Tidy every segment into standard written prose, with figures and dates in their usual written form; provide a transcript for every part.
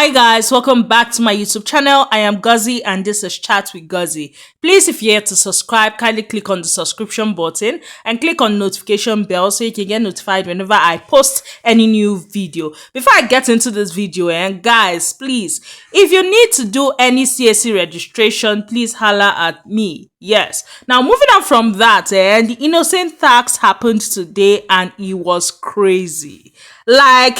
Hi guys, welcome back to my YouTube channel. I am Guzzy and this is Chat with Guzzy. Please, if you're here to subscribe, kindly click on the subscription button and click on notification bell so you can get notified whenever I post any new video. Before I get into this video, guys, please, if you need to do any CSC registration, please holla at me. Yes. Now, moving on from that, the Innoson tax happened today and it was crazy. Like,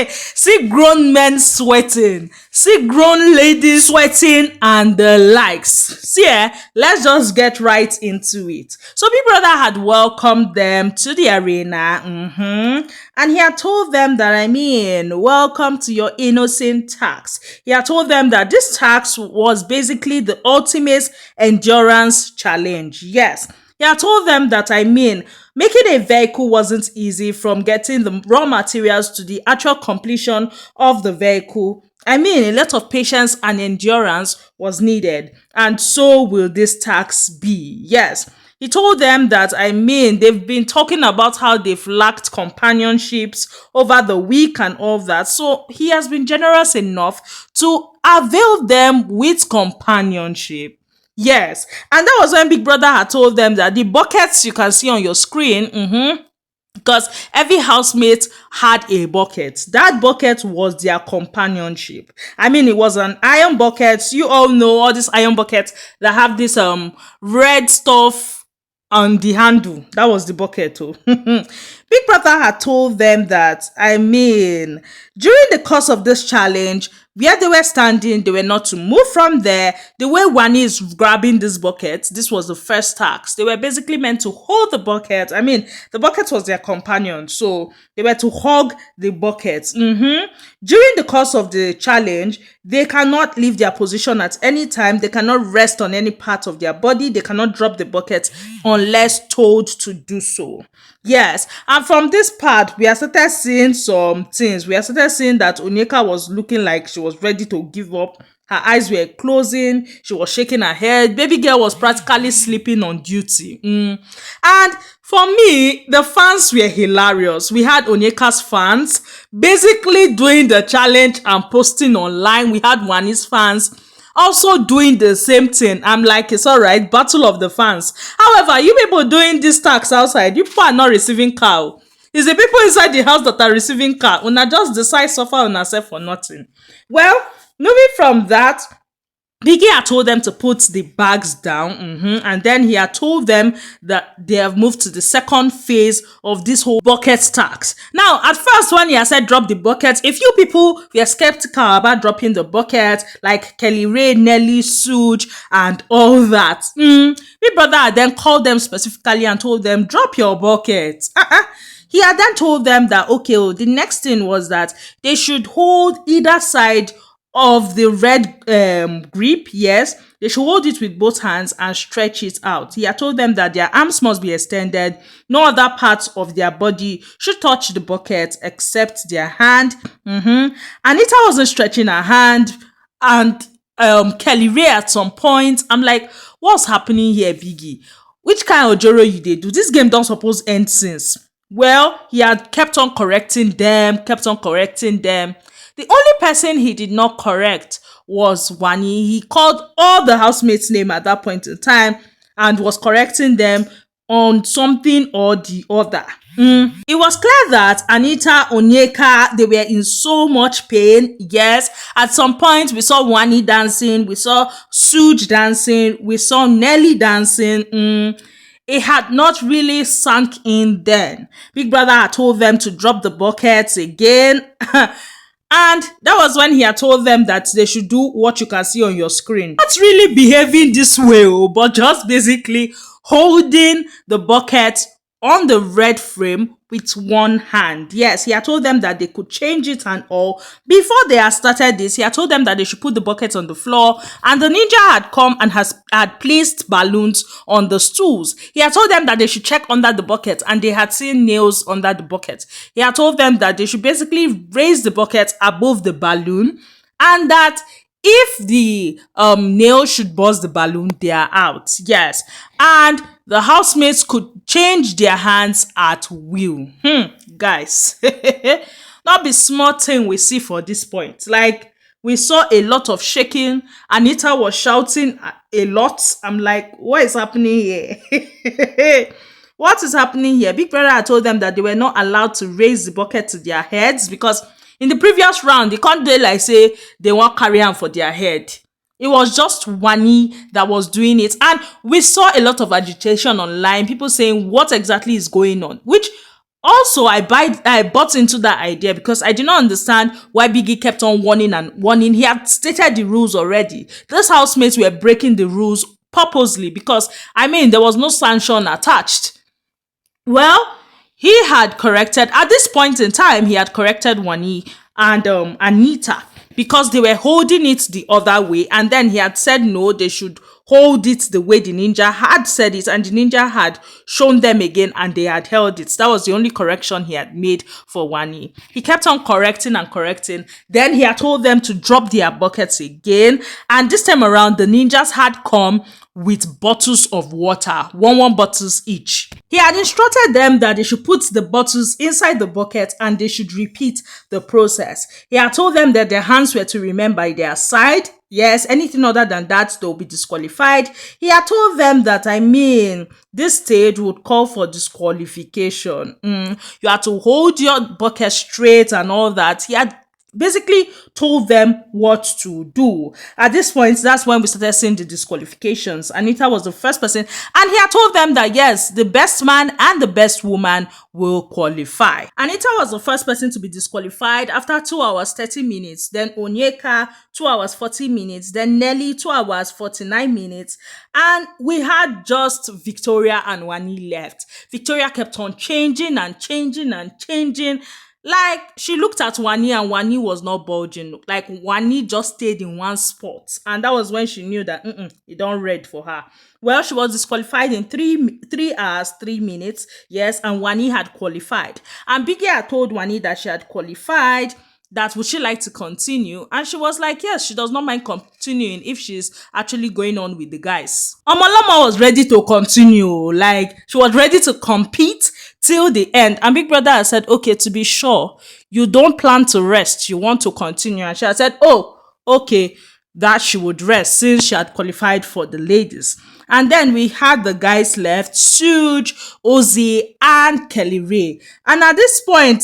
see grown men sweating, see grown ladies sweating and the likes. See, let's just get right into it. So Big Brother had welcomed them to the arena, and he had told them that, welcome to your innocent tax. He had told them that this tax was basically the ultimate endurance challenge. Yes. He had told them that, making a vehicle wasn't easy, from getting the raw materials to the actual completion of the vehicle. A lot of patience and endurance was needed, and so will this tax be. Yes. He told them that, they've been talking about how they've lacked companionships over the week and all that. So he has been generous enough to avail them with companionship. Yes, and that was when Big Brother had told them that the buckets you can see on your screen, because every housemate had a bucket. That bucket was their companionship. It was an iron bucket. You all know all these iron buckets that have this red stuff on the handle. That was the bucket too. Big Brother had told them that, during the course of this challenge, where they were standing, they were not to move from there. The way Wanni is grabbing this bucket, this was the first task. They were basically meant to hold the bucket. The bucket was their companion, so they were to hug the bucket. During the course of the challenge, they cannot leave their position at any time. They cannot rest on any part of their body. They cannot drop the bucket unless told to do so. Yes, and from this part, we are started seeing some things. We are started seeing that Onyeka was looking like she was ready to give up. Her eyes were closing. She was shaking her head. Baby girl was practically sleeping on duty. And for me, the fans were hilarious. We had Onyeka's fans basically doing the challenge and posting online. We had Wanni's fans also doing the same thing. I'm like, it's all right, battle of the fans. However, you people doing this tax outside, you people are not receiving cow. It's the people inside the house that are receiving car. Una just decide suffer on herself for nothing. Well, moving from that, Biggie had told them to put the bags down, and then he had told them that they have moved to the second phase of this whole bucket tax. Now, at first, when he had said drop the bucket, a few people were skeptical about dropping the bucket, like Kelly Ray, Nelly, Suge, and all that. Big Brother had then called them specifically and told them, drop your bucket. He had then told them that, the next thing was that they should hold either side of the red grip. Yes, they should hold it with both hands and stretch it out. He had told them that their arms must be extended. No other parts of their body should touch the bucket except their hand. Anita wasn't stretching her hand, and Kelly Ray at some point. I'm like, what's happening here, Biggie? Which kind of joro you dey do? This game don't suppose end since. Well, he had kept on correcting them. The only person he did not correct was Wanni. He called all the housemates' name at that point in time and was correcting them on something or the other. It was clear that Anita, Onyeka, they were in so much pain. Yes, at some point we saw Wanni dancing, we saw Suge dancing, we saw Nelly dancing. It had not really sunk in then. Big Brother had told them to drop the buckets again. And that was when he had told them that they should do what you can see on your screen. Not really behaving this way, but just basically holding the bucket on the red frame with one hand. Yes, he had told them that they could change it and all. Before they had started this, he had told them that they should put the bucket on the floor, and the ninja had come and had placed balloons on the stools. He had told them that they should check under the bucket, and they had seen nails under the bucket. He had told them that they should basically raise the bucket above the balloon, and that if the nail should burst the balloon, they are out. Yes, and the housemates could change their hands at will. Guys. Not be small thing we see for this point. Like, we saw a lot of shaking. Anita was shouting a lot. I'm like, what is happening here? What is happening here? Big Brother had told them that they were not allowed to raise the bucket to their heads because in the previous round, they can't do like say they want carry on for their head. It was just Wanni that was doing it. And we saw a lot of agitation online, people saying what exactly is going on, which also I bought into that idea because I did not understand why Biggie kept on warning and warning. He had stated the rules already. Those housemates were breaking the rules purposely because, I mean, there was no sanction attached. Well, he had corrected, at this point in time, he had corrected Wanni and Anita because they were holding it the other way. And then he had said no, they should hold it the way the ninja had said it. And the ninja had shown them again and they had held it. That was the only correction he had made for Wanni. He kept on correcting and correcting. Then he had told them to drop their buckets again. And this time around, the ninjas had come with bottles of water, one bottles each. He had instructed them that they should put the bottles inside the bucket and they should repeat the process. He had told them that their hands were to remain by their side. Yes, anything other than that, they'll be disqualified. He had told them that, I mean, this stage would call for disqualification. You had to hold your bucket straight and all that. He had basically told them what to do. At this point, that's when we started seeing the disqualifications. Anita was the first person, and he had told them that yes, the best man and the best woman will qualify. Anita was the first person to be disqualified after 2 hours 30 minutes, then Onyeka 2 hours 40 minutes, then Nelly 2 hours 49 minutes, and we had just Victoria and Wanni left. Victoria kept on changing and changing and changing. Like, she looked at Wanni and Wanni was not bulging. Like, Wanni just stayed in one spot. And that was when she knew that it don't red for her. Well, she was disqualified in 3 hours, 3 minutes. Yes, and Wanni had qualified. And Biggie had told Wanni that she had qualified, that would she like to continue, and she was like yes, she does not mind continuing if she's actually going on with the guys. Omolama was ready to continue, like she was ready to compete till the end, and Big Brother had said, okay, to be sure you don't plan to rest, you want to continue, and she had said, oh, okay, that she would rest since she had qualified for the ladies. And then we had the guys left, Suge, Ozzy, and Kelly Ray. And at this point,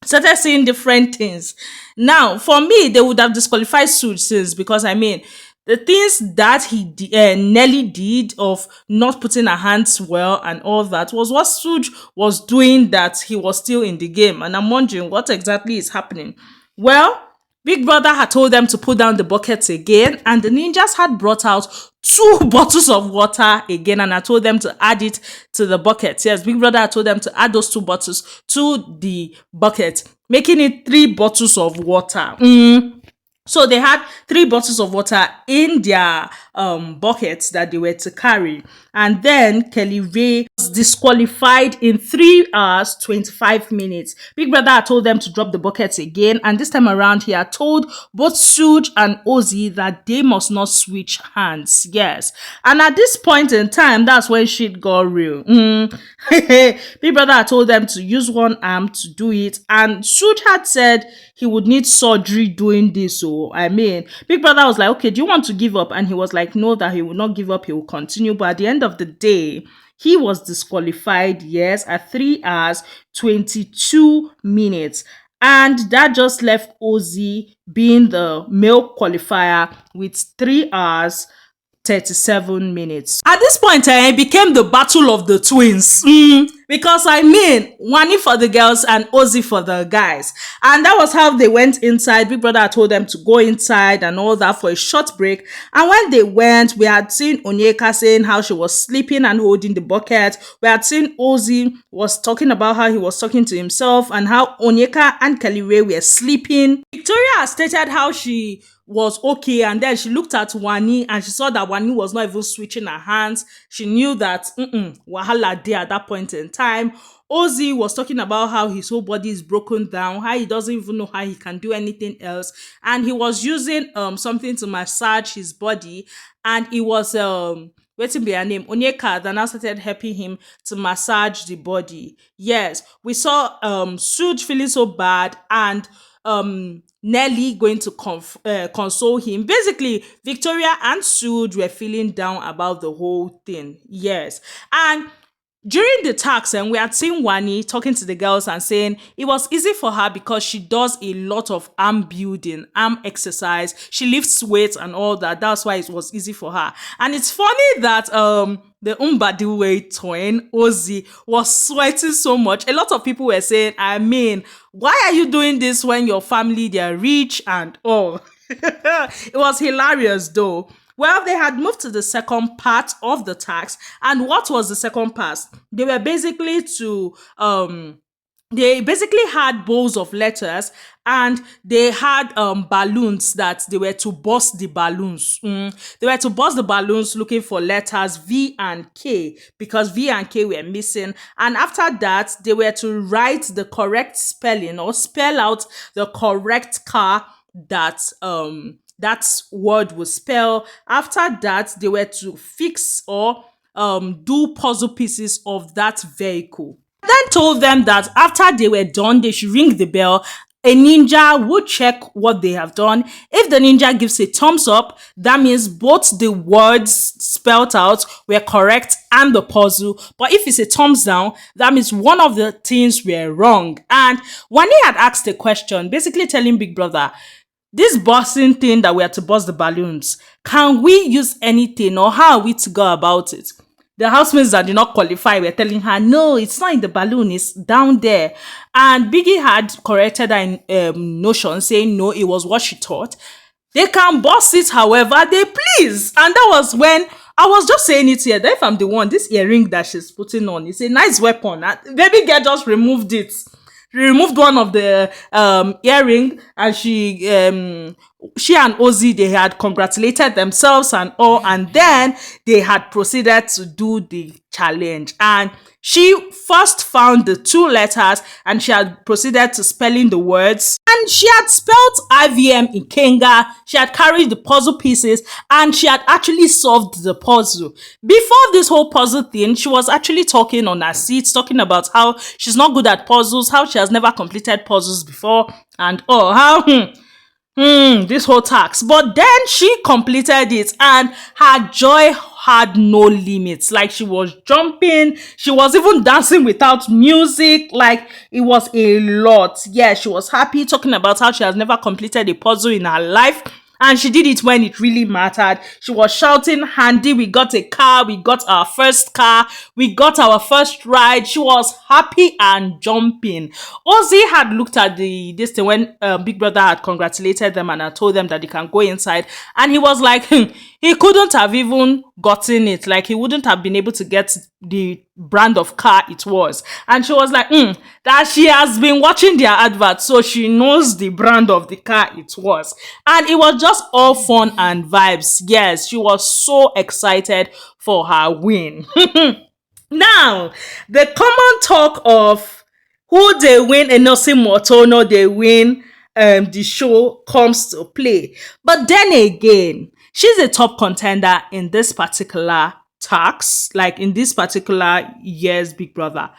started seeing different things. Now, for me, they would have disqualified Suge since, because I mean, the things that Nelly did of not putting her hands well and all that was what Suge was doing, that he was still in the game. And I'm wondering what exactly is happening. Well, Big Brother had told them to put down the buckets again, and the ninjas had brought out 2 bottles of water again, and I told them to add it to the bucket. Yes, Big Brother had told them to add those 2 bottles to the bucket, making it 3 bottles of water. So they had 3 bottles of water in their buckets that they were to carry. And then Kelly Ray was disqualified in 3 hours, 25 minutes. Big Brother had told them to drop the buckets again. And this time around, he had told both Suge and Ozzy that they must not switch hands. Yes. And at this point in time, that's when shit got real. Big Brother had told them to use one arm to do it. And Suge had said he would need surgery doing this. So, I mean, Big Brother was like, okay, do you want to give up? And he was like, no, that he will not give up. He will continue. But at the end of the day, he was disqualified, yes, at 3 hours, 22 minutes. And that just left Ozzy being the male qualifier with 3 hours, 37 minutes. At this point, it became the battle of the twins. Because I mean, Wanni for the girls and Ozzy for the guys. And that was how they went inside. Big Brother told them to go inside and all that for a short break. And when they went, we had seen Onyeka saying how she was sleeping and holding the bucket. We had seen Ozzy was talking about how he was talking to himself and how Onyeka and Kelly Ray were sleeping. Victoria had stated how she was okay, and then she looked at Wanni and she saw that Wanni was not even switching her hands. She knew that wahala there at that point in time. Ozzy was talking about how his whole body is broken down, how he doesn't even know how he can do anything else, and he was using something to massage his body, and it was waiting be her name, Onyeka, that now started helping him to massage the body. Yes, we saw Suge feeling so bad, and Nelly going to console him. Basically, Victoria and Suge were feeling down about the whole thing. Yes, and during the tax, and we had seen Wanni talking to the girls and saying it was easy for her because she does a lot of arm building, arm exercise. She lifts weights and all that. That's why it was easy for her. And it's funny that the Umbadiwe twin, Ozzy, was sweating so much. A lot of people were saying, I mean, why are you doing this when your family, they're rich and all? It was hilarious though. Well, they had moved to the second part of the tax. And what was the second part? They were basically to they basically had bowls of letters, and they had balloons that they were to burst the balloons. They were to burst the balloons looking for letters V and K, because V and K were missing. And after that, they were to write the correct spelling or spell out the correct car that that word would spell. After that, they were to fix or do puzzle pieces of that vehicle. Then told them that after they were done, they should ring the bell. A ninja would check what they have done. If the ninja gives a thumbs up, that means both the words spelled out were correct and the puzzle. But if it's a thumbs down, that means one of the things were wrong. And Wanni had asked a question, basically telling Big Brother, this busting thing that we are to bust the balloons, can we use anything, or how are we to go about it? The housemates that did not qualify were telling her, no, it's not in the balloon, it's down there. And Biggie had corrected her notion, saying no, it was what she thought. They can bust it however they please. And that was when I was just saying it here, that if I'm the one, this earring that she's putting on, it's a nice weapon. Baby girl just removed it. She removed one of the earring, and she and Ozzy, they had congratulated themselves and all, and then they had proceeded to do the challenge. And she first found the two letters, and she had proceeded to spelling the words, and she had spelled IVM in Kenga. She had carried the puzzle pieces, and she had actually solved the puzzle. Before this whole puzzle thing, she was actually talking on her seat, talking about how she's not good at puzzles, how she has never completed puzzles before, and all, how this whole task. But then she completed it, and her joy had no limits. Like, she was jumping, she was even dancing without music. Like, it was a lot. Yeah, she was happy, talking about how she has never completed a puzzle in her life, and she did it when it really mattered. She was shouting, Handy, we got a car, we got our first car, we got our first ride. She was happy and jumping. Ozzy had looked at this thing when Big Brother had congratulated them and had told them that they can go inside. And he was like, he couldn't have even gotten it. Like, he wouldn't have been able to get the brand of car it was. And she was like, that she has been watching their advert, so she knows the brand of the car it was. And it was just all fun and vibes. Yes, she was so excited for her win. Now, the common talk of who they win, Innoson Motono, they win the show comes to play. But then again, she's a top contender in this particular tax, like in this particular year's Big Brother.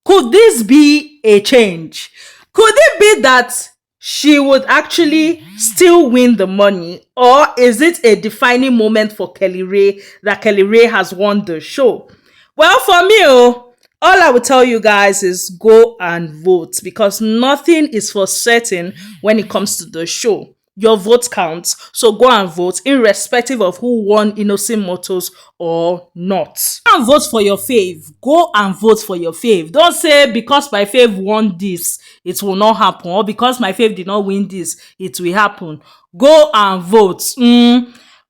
Could this be a change? Could it be that she would actually still win the money? Or is it a defining moment for Kelly Ray that Kelly Ray has won the show? Well, for me, all I will tell you guys is go and vote, because nothing is for certain when it comes to the show. Your vote counts, so go and vote, irrespective of who won Innoson Motors or not. Go and vote for your fave. Go and vote for your fave. Don't say because my fave won this, it will not happen, or because my fave did not win this, it will happen. Go and vote.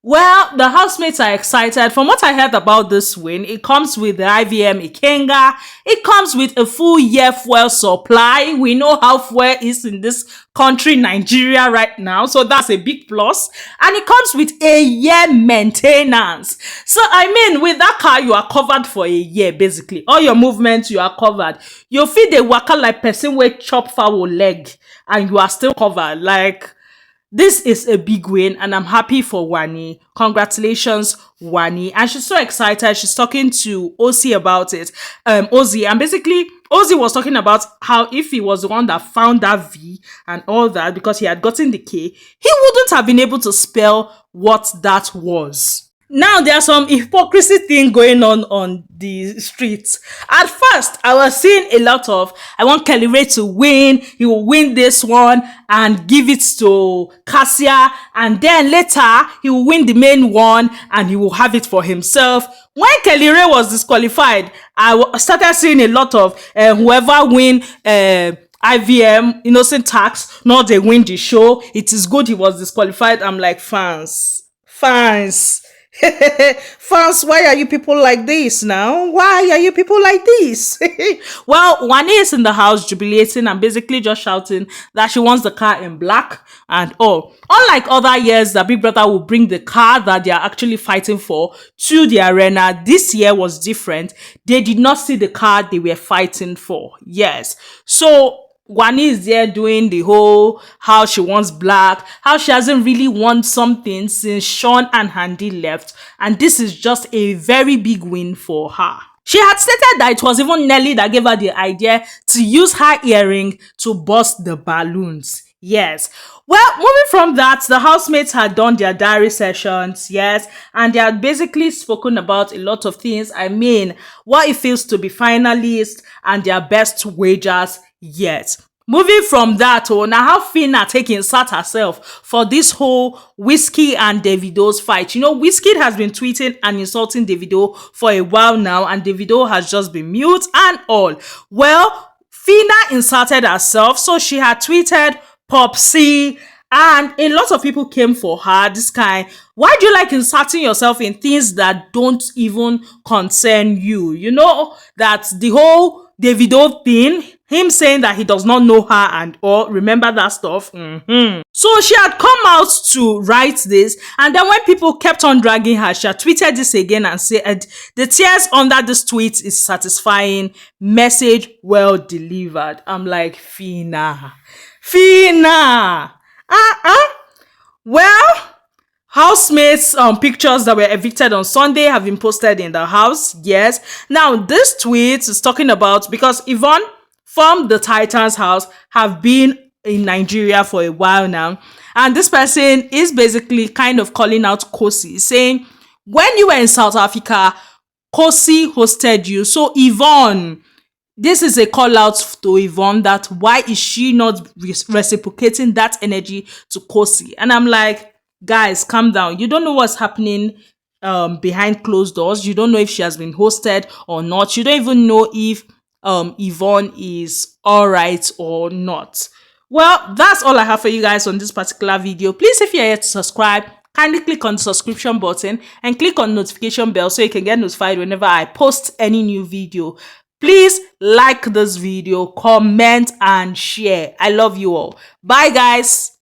Well, the housemates are excited. From what I heard about this win, it comes with the IVM Ikenga. It comes with a full year fuel supply. We know how fuel is in this country, Nigeria, right now. So that's a big plus. And it comes with a year maintenance. So, I mean, with that car, you are covered for a year, basically. All your movements, you are covered. You feel the waka like person with chop fowl leg, and you are still covered. Like, This is a big win, and I'm happy for Wanni. Congratulations, Wanni. And she's so excited. She's talking to Ozzy about it. Ozzy, and basically, Ozzy was talking about how if he was the one that found that V and all that, because he had gotten the K, he wouldn't have been able to spell what that was. Now there's some hypocrisy thing going on the streets. At first, I was seeing a lot of I want Kelly Ray to win. He will win this one and give it to Cassia, and then later he will win the main one and he will have it for himself. When Kelly Ray was disqualified, started seeing a lot of whoever win. IVM, innocent tax, not they win the show. It is good he was disqualified. I'm like, fans. Fans, why are you people like this now? Why are you people like this? Well, Wanni is in the house jubilating and basically just shouting that she wants the car in black and all. Unlike other years, the Big Brother will bring the car that they are actually fighting for to the arena. This year was different. They did not see the car they were fighting for. Yes. So Wanni is there doing the whole how she wants black, how she hasn't really won something since Sean and Handy left, and this is just a very big win for her. She had stated that it was even Nelly that gave her the idea to use her earring to burst the balloons. Yes. Well, moving from that, the housemates had done their diary sessions, yes, and they had basically spoken about a lot of things. I mean, what it feels to be finalists and their best wagers yet. Moving from that, now how Phyna taking sat herself for this whole Wizkid and Davido's fight. You know, Wizkid has been tweeting and insulting Davido for a while now, and Davido has just been mute and all. Well, Phyna insulted herself, so she had tweeted Popsy, and a lot of people came for her. This kind, why do you like inserting yourself in things that don't even concern you? You know, that the whole Davido thing, him saying that he does not know her and all, remember that stuff? So she had come out to write this, and then when people kept on dragging her, she had tweeted this again and said, the tears under this tweet is satisfying, message well delivered. I'm like, Phyna. Well, housemates pictures that were evicted on Sunday have been posted in the house. Yes. Now, this tweet is talking about, because Yvonne from the Titans house have been in Nigeria for a while now, and this person is basically kind of calling out Kosi, saying, when you were in South Africa, Kosi hosted you. So Yvonne, this is a call out to Yvonne that why is she not reciprocating that energy to Kosi? And I'm like, guys, calm down. You don't know what's happening behind closed doors. You don't know if she has been hosted or not. You don't even know if Yvonne is all right or not. Well, that's all I have for you guys on this particular video. Please, if you're here to subscribe, kindly click on the subscription button and click on notification bell so you can get notified whenever I post any new video. Please like this video, comment and share. I love you all. Bye, guys.